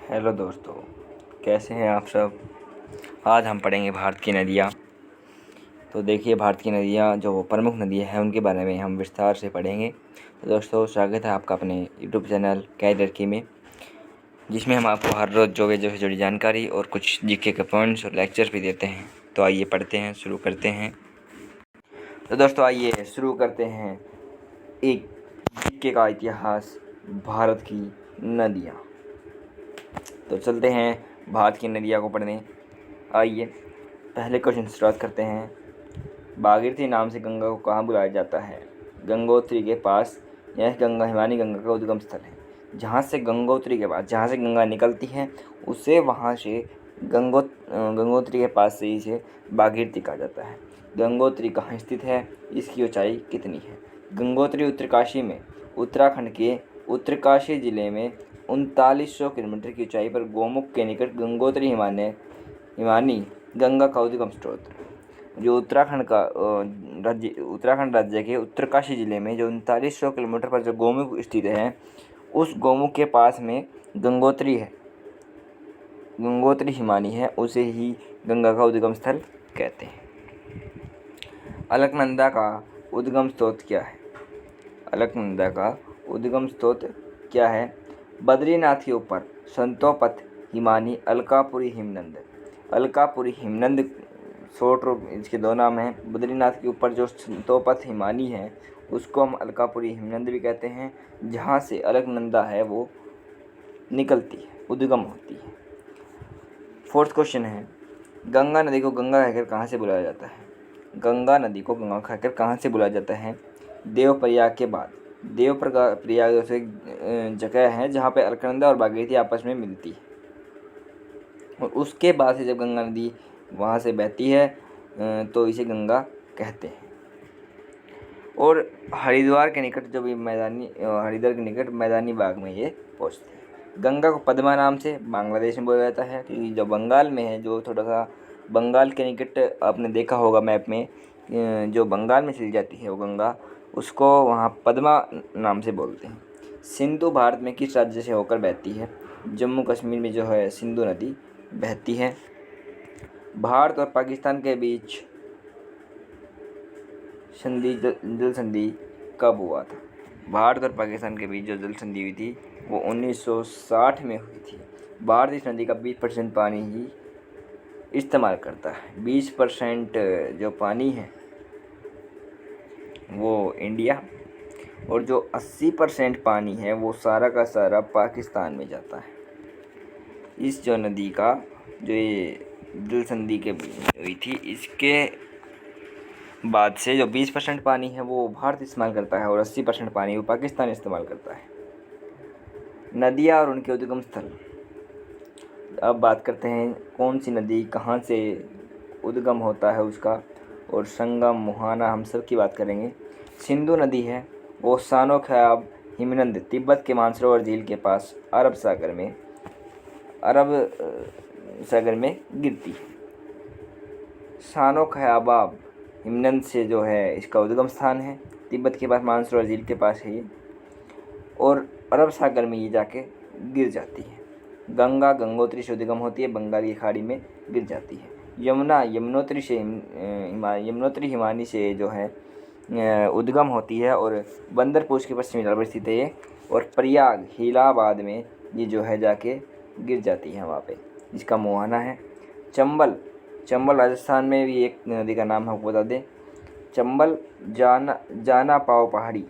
Hello दोस्तों, कैसे हैं आप सब। आज हम पढ़ेंगे भारत की नदियाँ। तो देखिए, भारत की नदियाँ जो प्रमुख नदियाँ हैं उनके बारे में हम विस्तार से पढ़ेंगे। तो दोस्तों, स्वागत है आपका अपने यूट्यूब चैनल कैद लड़की में, जिसमें हम आपको हर रोज़ जोगे से जुड़ी जानकारी और कुछ जीके के पॉइंट्स और लेक्चर्स भी देते हैं। तो आइए पढ़ते हैं, शुरू करते हैं। तो दोस्तों आइए शुरू करते हैं एक जीके का इतिहास, भारत की नदियाँ। तो चलते हैं भारत की नदियाँ को पढ़ने। आइए पहले क्वेश्चन स्टार्ट करते हैं। भागीरथी नाम से गंगा को कहाँ बुलाया जाता है? गंगोत्री के पास। यह गंगा हिमानी गंगा का उद्गम स्थल है। जहाँ से गंगोत्री के पास, जहाँ से गंगा निकलती है उसे वहाँ से गंगोत्री के पास से इसे भागीरथी कहा जाता है। गंगोत्री कहाँ स्थित है? इसकी ऊंचाई कितनी है? गंगोत्री उत्तरकाशी में, उत्तराखंड के उत्तरकाशी जिले में 3900 किलोमीटर की ऊंचाई पर गोमुख के निकट गंगोत्री हिमानी गंगा का उद्गम स्रोत। जो उत्तराखंड राज्य के उत्तरकाशी जिले में जो 3900 किलोमीटर पर जो गोमुख स्थित है, उस गोमुख के पास में गंगोत्री है, गंगोत्री हिमानी है, उसे ही गंगा का उद्गम स्थल कहते हैं। अलकनंदा का उद्गम स्रोत क्या है? अलकनंदा का उद्गम स्रोत क्या है? बद्रीनाथ के ऊपर संतोपथ हिमानी अलकापुरी हिमनंद। अलकापुरी हिमनंद शॉर्ट रूप इसके दो नाम हैं। बद्रीनाथ के ऊपर जो संतोपथ हिमानी है उसको हम अलकापुरी हिमनंद भी कहते हैं, जहाँ से अलकनंदा है वो निकलती है, उद्गम होती है। फोर्थ क्वेश्चन है, गंगा नदी को गंगा कहकर कहाँ से बुलाया जाता है? गंगा नदी को गंगा कहकर कहाँ से बुलाया जाता है? देवप्रयाग के बाद। देवप्रयाग एक जगह है जहाँ पे अलकनंदा और भागीरथी आपस में मिलती है, और उसके बाद से जब गंगा नदी वहाँ से बहती है तो इसे गंगा कहते हैं। और हरिद्वार के निकट हरिद्वार के निकट मैदानी भाग में ये पहुँचती है। गंगा को पद्मा नाम से बांग्लादेश में बोला जाता है, क्योंकि जो बंगाल में है, जो थोड़ा सा बंगाल के निकट आपने देखा होगा मैप में, जो बंगाल में चली जाती है वो गंगा, उसको वहाँ पद्मा नाम से बोलते हैं। सिंधु भारत में किस राज्य से होकर बहती है? जम्मू कश्मीर में जो है सिंधु नदी बहती है। भारत और पाकिस्तान के बीच जल संधि कब हुआ था? भारत और पाकिस्तान के बीच जो जल संधि हुई थी वो 1960 में हुई थी। भारत इस नदी का 20% पानी ही इस्तेमाल करता है। 20% जो पानी है वो इंडिया, और जो 80% पानी है वो सारा का सारा पाकिस्तान में जाता है। इस जो नदी का जो ये जल संधि के हुई थी, इसके बाद से जो 20% पानी है वो भारत इस्तेमाल करता है, और 80% पानी वो पाकिस्तान इस्तेमाल करता है। नदियाँ और उनके उद्गम स्थल। अब बात करते हैं कौन सी नदी कहाँ से उद्गम होता है उसका, और संगम, मुहाना, हम सब की बात करेंगे। सिंधु नदी है वो सानो ख्याब हिमनद तिब्बत के मानसरोवर झील के पास अरब सागर में गिरती है। सानो ख्याबाब हिमनद से जो है इसका उद्गम स्थान है, तिब्बत के पास मानसरोवर झील के पास है ये, और अरब सागर में ये जाके गिर जाती है। गंगा गंगोत्री से उद्गम होती है, बंगाल की खाड़ी में गिर जाती है। यमुना यमुनोत्री हिमानी से जो है उद्गम होती है, और बंदरपूर के पश्चिमी तट पर स्थित है ये, और प्रयाग इलाहाबाद में ये जो है जाके गिर जाती है वहाँ पे, जिसका मुहाना है। चंबल राजस्थान में भी एक नदी का नाम आपको बता दें। चंबल जाना पाव पहाड़ी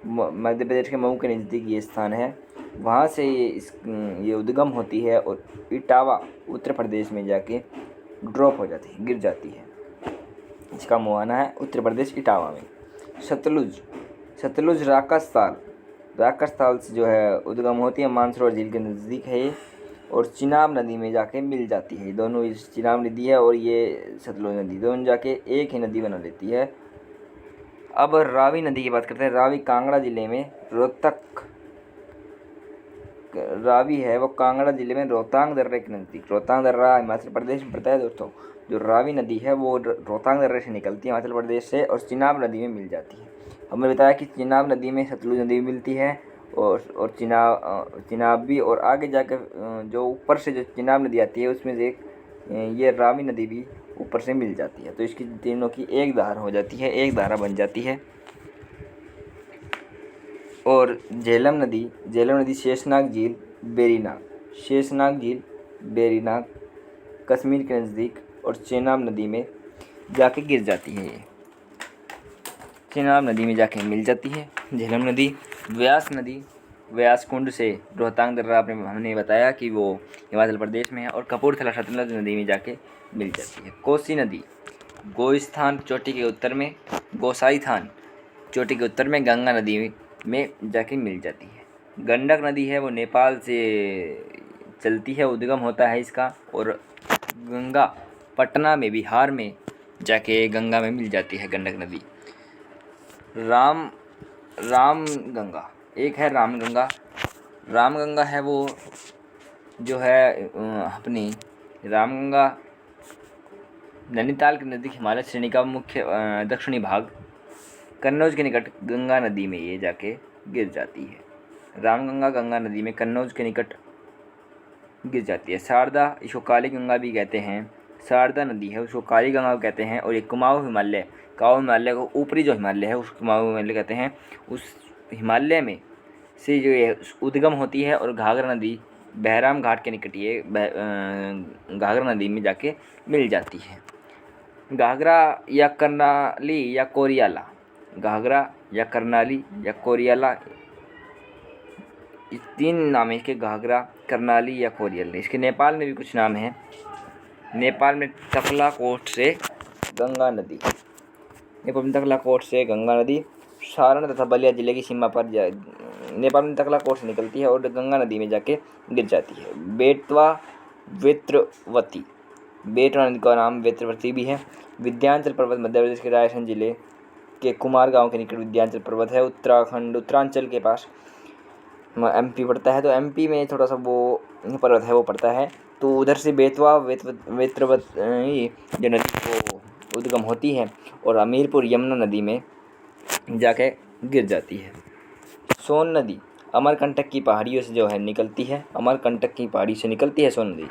मध्य प्रदेश के मऊ के नज़दीक ये स्थान है, वहाँ से ये उद्गम होती है, और इटावा उत्तर प्रदेश में जाके ड्रॉप हो जाती है, गिर जाती है। इसका मुहाना है उत्तर प्रदेश इटावा में। सतलुज राकसताल से जो है उद्गम होती है, मानसरोवर झील के नज़दीक है ये, और चिनाब नदी में जाके मिल जाती है। दोनों, इस चिनाब नदी है और ये सतलुज नदी, दोनों जाके एक ही नदी बना लेती है। अब रावी नदी की बात करते हैं। रावी कांगड़ा जिले में रावी है वो कांगड़ा जिले में रोहतांग दर्रे के नज़दीक। रोहतांग दर्रा हिमाचल प्रदेश में पड़ता है दोस्तों। जो रावी नदी है वो रोहतांग दर्रे से निकलती है हिमाचल प्रदेश से, और चिनाब नदी में मिल जाती है। हमने बताया कि चिनाब नदी में सतलुज नदी भी मिलती है, और चिनाबी, और आगे जाकर जो ऊपर से जो चिनाब नदी आती है उसमें से एक ये रावी नदी भी ऊपर से मिल जाती है। तो इसकी तीनों की एक धार हो जाती है, एक धारा बन जाती है। और झेलम नदी शेषनाग झील, बेरीनाग कश्मीर के नज़दीक और चेनाब नदी में जाके गिर जाती है। ये चेनाब नदी में जाके मिल जाती है झेलम नदी। व्यास कुंड से रोहतांग दर्रा हमने बताया कि वो हिमाचल प्रदेश में है, और कपूरथला सतलज नदी में जाके मिल जाती है। कोसी नदी गोस्थान चोटी के उत्तर में, गोसाई थान चोटी के उत्तर में गंगा नदी में जाके मिल जाती है। गंडक नदी है वो नेपाल से चलती है, उद्गम होता है इसका, और गंगा पटना में बिहार में जाके गंगा में मिल जाती है गंडक नदी। रामगंगा एक है, रामगंगा है वो जो है अपनी रामगंगा नैनीताल के नज़दीक हिमालय श्रेणी का मुख्य दक्षिणी भाग कन्नौज के निकट गंगा नदी में ये जाके गिर जाती है। रामगंगा गंगा नदी में कन्नौज के निकट गिर जाती है। शारदा, इसको काली गंगा भी कहते हैं, शारदा नदी है उसको काली गंगा कहते हैं। और ये कुमाऊं हिमालय को ऊपरी जो हिमालय है उसको कुमाऊं हिमालय कहते हैं। उस हिमालय में से जो ये उद्गम होती है, और घाघरा नदी बहराम घाट के निकट ये घाघरा नदी में जाके मिल जाती है। घाघरा या करनाली या कोरियाला, घाघरा या करनाली या कोरियाला, इस तीन नाम है इसके, घाघरा, करनाली या कोरियाला। इसके नेपाल में भी कुछ नाम हैं। नेपाल में तकलाकोट से गंगा नदी सारण तथा बलिया जिले की सीमा पर नेपाल में तकलाकोट से निकलती है और गंगा नदी में जाके गिर जाती है। बेतवा नदी का नाम वेत्रवती भी है। विंध्याचल पर्वत मध्य प्रदेश के रायसेन जिले के कुमार गांव के निकट विंध्याचल पर्वत है। उत्तरांचल के पास एमपी पड़ता है, तो एमपी में थोड़ा सा वो पर्वत है वो पड़ता है। तो उधर से बेतवा वेत्रवती जो नदी को उद्गम होती है और हमीरपुर यमुना नदी में जाके गिर जाती है। सोन नदी अमरकंटक की पहाड़ियों से जो है निकलती है, अमरकंटक की पहाड़ी से निकलती है सोन नदी,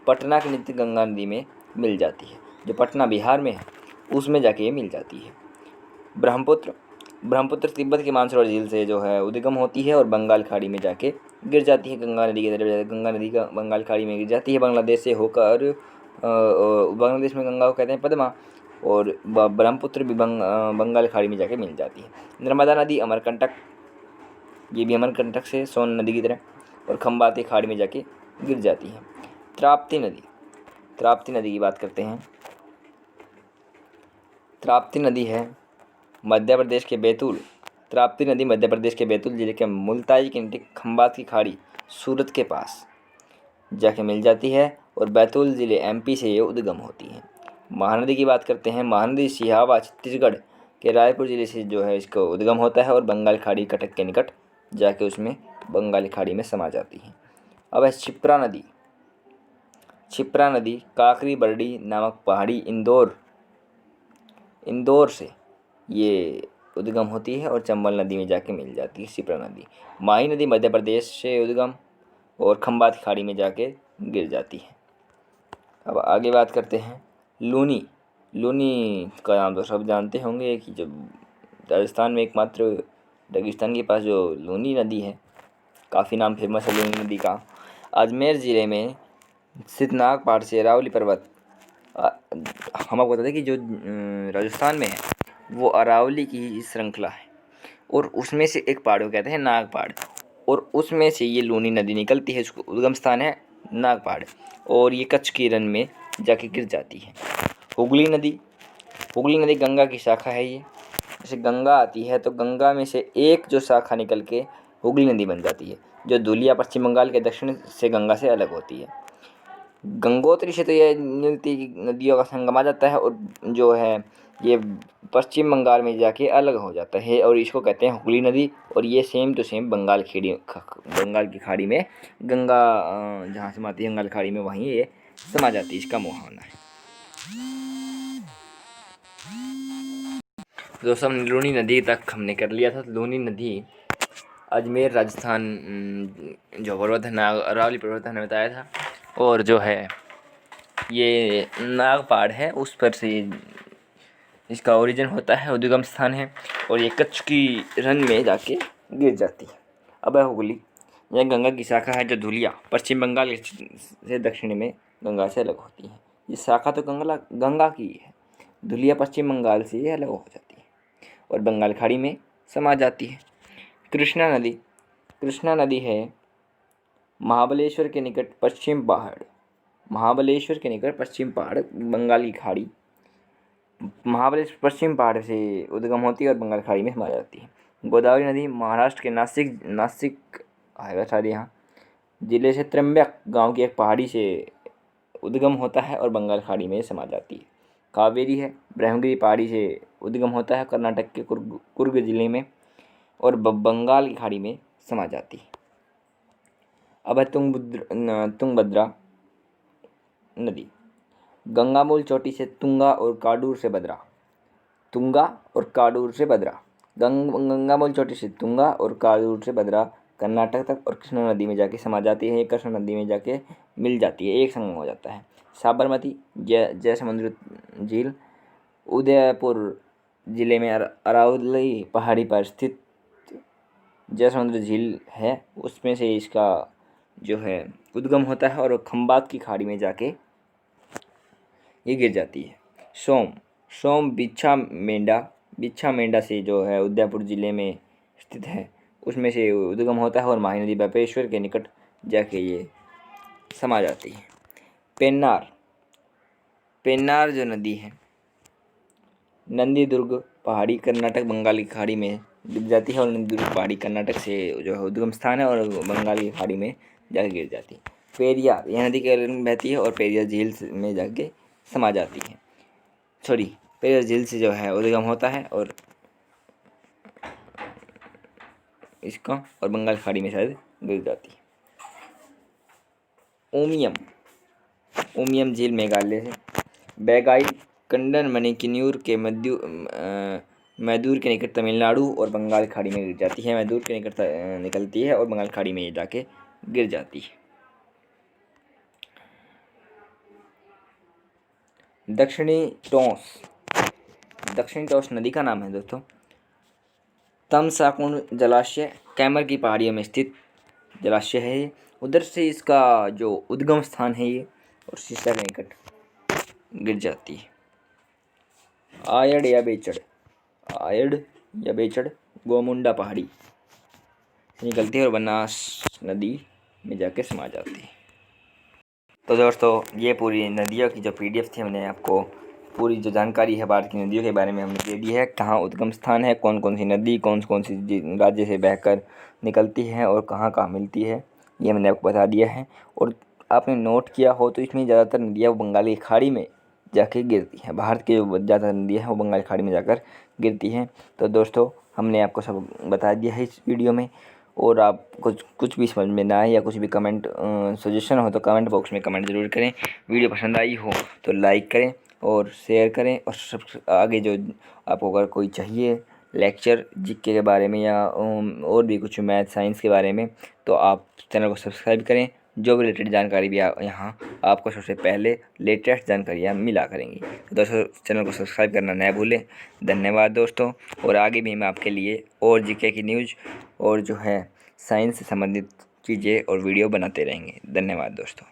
पटना के नित्य गंगा नदी में मिल जाती है। जो पटना बिहार में है उसमें जाके ये मिल जाती है। ब्रह्मपुत्र तिब्बत के मानसरोवर झील से जो है उद्गम होती है और बंगाल खाड़ी में जाके गिर जाती है। गंगा नदी की तरफ गंगा नदी का बंगाल खाड़ी में गिर जाती है। बांग्लादेश से होकर बांग्लादेश में गंगा को कहते हैं पद्मा, और ब्रह्मपुत्र भी बंगाल खाड़ी में जाके मिल जाती है। नर्मदा नदी अमरकंटक, ये भी अमरकंटक से सोन नदी की तरह और खंबाती खाड़ी में जाके गिर जाती है। ताप्ती नदी की बात करते हैं। ताप्ती नदी मध्य प्रदेश के बैतूल जिले के मुल्ताई के नज़दीक खंबात की खाड़ी सूरत के पास जाके मिल जाती है और बैतूल ज़िले एमपी से ये उद्गम होती है। महानदी की बात करते हैं। महानदी सिहावा छत्तीसगढ़ के रायपुर ज़िले से जो है इसका उद्गम होता है और बंगाल खाड़ी कटक के निकट जाके उसमें बंगाली खाड़ी में समा जाती है। अब है क्षिप्रा नदी काकरी बरडी नामक पहाड़ी इंदौर से ये उद्गम होती है और चंबल नदी में जाके मिल जाती है क्षिप्रा नदी। माही नदी मध्य प्रदेश से उद्गम और खंबात खाड़ी में जाके गिर जाती है। अब आगे बात करते हैं लूनी का नाम तो सब जानते होंगे कि जब राजस्थान में एकमात्र रेगिस्तान के पास जो लूनी नदी है, काफ़ी नाम फेमस है लूनी नदी का। अजमेर ज़िले में सितनाग पहाड़ से अरावली पर्वत, हम आपको बता दें कि जो राजस्थान में है वो अरावली की ही श्रृंखला है और उसमें से एक पहाड़ को कहते हैं नाग पहाड़, और उसमें से ये लूनी नदी निकलती है। उसको उद्गम स्थान है नाग पहाड़ और ये कच्छ की रन में जाके गिर जाती है। हुगली नदी गंगा की शाखा है। ये जैसे गंगा आती है तो गंगा में से एक जो शाखा निकल के हुगली नदी बन जाती है, जो धुलिया पश्चिम बंगाल के दक्षिण से गंगा से अलग होती है। गंगोत्री से तो ये नदियों का संगम आ जाता है और जो है ये पश्चिम बंगाल में जाके अलग हो जाता है और इसको कहते हैं हुगली नदी। और ये सेम टू सेम बंगाल की खाड़ी में गंगा जहाँ से आती है बंगाल खाड़ी में वहीं ये समा जाती है। इसका मुहावरा है। दोस्तों लूनी नदी तक हमने कर लिया था। लूनी नदी अजमेर राजस्थान जो पर्वत है अरावली पर्वत है, बताया था। और जो है ये नाग पहाड़ है, उस पर से इसका ओरिजिन होता है, उद्गम स्थान है। और ये कच्छ की रन में जाके गिर जाती है। अब है हुगली। यह गंगा की शाखा है जो धुलिया पश्चिम बंगाल से दक्षिण में गंगा से अलग होती है। ये शाखा तो गंगा की है, धुलिया पश्चिम बंगाल से ये अलग हो जाती है और बंगाल खाड़ी में समा जाती है। कृष्णा नदी है महाबलेश्वर के निकट पश्चिम पहाड़ बंगाल की खाड़ी, महाबलेश्वर पश्चिम पहाड़ से उद्गम होती है और बंगाल खाड़ी में समा जाती है। गोदावरी नदी महाराष्ट्र के नासिक आएगा शायद यहाँ जिले से त्र्यंबक गांव की एक पहाड़ी से उद्गम होता है और बंगाल खाड़ी में समा जाती है। कावेरी है ब्रह्मगिरी पहाड़ी से उद्गम होता है कर्नाटक के कुर्ग जिले में और बंगाल की खाड़ी में समा जाती है। अब है तुंगभद्रा नदी। गंगामूल चोटी से गंगामूल चोटी से तुंगा और काडूर से भद्रा कर्नाटक तक और कृष्णा नदी में जाके समा जाती है। कृष्णा नदी में जाके मिल जाती है, एक संगम हो जाता है। साबरमती जयसमुद्र झील उदयपुर जिले में अरावली पहाड़ी पर स्थित जयसमुद्र झील है, उसमें से इसका जो है उद्गम होता है और खंबात की खाड़ी में जाके ये गिर जाती है। सोम बिच्छा मेंढा से जो है उदयपुर जिले में स्थित है, उसमें से उद्गम होता है और माही नदी बापेश्वर के निकट जाके ये समा जाती है। पेन्नार जो नदी है नंदीदुर्ग पहाड़ी कर्नाटक बंगाल की खाड़ी में गिर जाती है और नंदीदुर्ग पहाड़ी कर्नाटक से जो है उद्गम स्थान है और बंगाल की खाड़ी में जाके गिर जाती है। पेरियार यह नदी केरल में बहती है और पेरियार झील में जाके समा जाती है। पेरियार झील से जो है उद्गम होता है और इसका और बंगाल खाड़ी में शायद गिर जाती है। ओमियम झील मेघालय से, बैगाई कंडन मणिकिन्यूर के मैदूर के निकट तमिलनाडु और बंगाल खाड़ी में गिर जाती है। मैदूर के निकट निकलती है और बंगाल खाड़ी में ये जाके गिर जाती है। दक्षिणी टोस नदी का नाम है दोस्तों। तमसाकुंड जलाशय कैमर की पहाड़ियों में स्थित जलाशय है ये, उधर से इसका जो उद्गम स्थान है ये और शीशा के निकट गिर जाती है। आयड़ या बेचड़ गोमुंडा पहाड़ी से निकलती है और बनास नदी में जाके समा जाती है। तो दोस्तों ये पूरी नदियों की जो PDF थी, हमने आपको पूरी जो जानकारी है भारत की नदियों के बारे में हमने दे दी है। कहाँ उद्गम स्थान है, कौन कौन सी नदी कौन सी राज्य से बहकर निकलती है और कहाँ कहाँ मिलती है, ये मैंने आपको बता दिया है। और आपने नोट किया हो तो इसमें ज़्यादातर नदियाँ बंगाली खाड़ी में जाके गिरती हैं। भारत की जो ज़्यादा नदियाँ हैं वो बंगाली खाड़ी में जाकर गिरती हैं। तो दोस्तों हमने आपको सब बता दिया है इस वीडियो में। और आप कुछ भी समझ में ना आए या कुछ भी कमेंट सजेशन हो तो कमेंट बॉक्स में कमेंट ज़रूर करें। वीडियो पसंद आई हो तो लाइक करें और शेयर करें। और सब आगे जो आपको अगर कोई चाहिए लेक्चर जीके के बारे में या और भी कुछ मैथ साइंस के बारे में तो आप चैनल को सब्सक्राइब करें। जो भी रिलेटेड जानकारी भी यहाँ आपको सबसे पहले लेटेस्ट जानकारियाँ मिला करेंगी। तो दोस्तों चैनल को सब्सक्राइब करना न भूलें। धन्यवाद दोस्तों। और आगे भी हम आपके लिए और जीके की न्यूज़ और जो है साइंस से संबंधित चीज़ें और वीडियो बनाते रहेंगे। धन्यवाद दोस्तों।